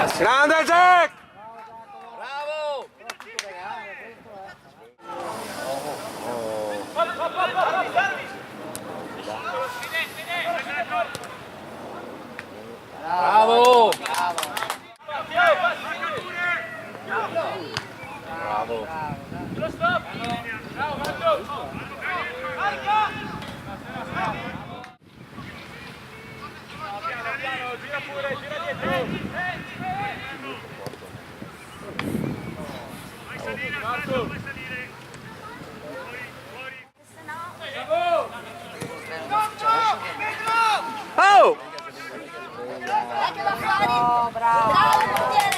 Grande Jack! Bravo! Bravo! Bravo! Gira pure, gira dietro! Vai salire, Alberto, vai salire! Oh! Bravo, bravo, portiere!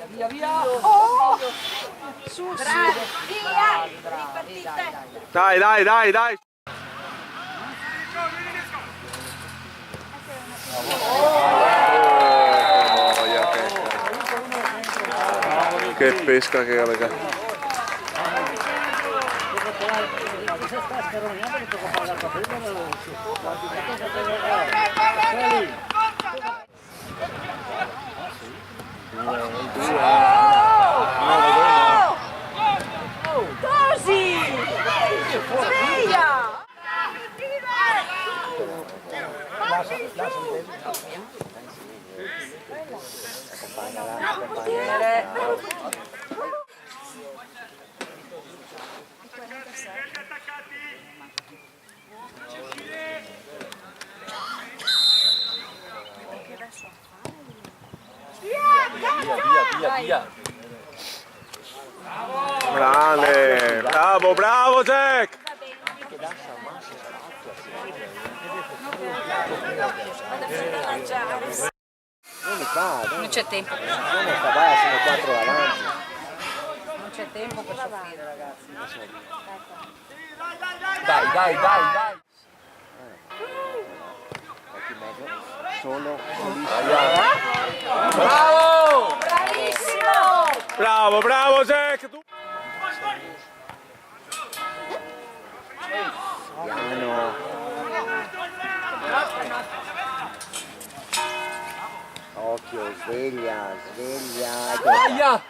Via, via! Oh! Su, Bravi, via! Ripartite! Dai, dai, dai, dai! Che pesca che raga! Così! Sveglia! Via! Grande! Bravo, bravo Jack! Non c'è tempo per Sono 4 avanti. non c'è tempo per soffrire, ragazzi. Dai! Solo Bravo! Bravissimo! Bravo, bravo Jack! Tu... piano. Occhio, sveglia. Aia!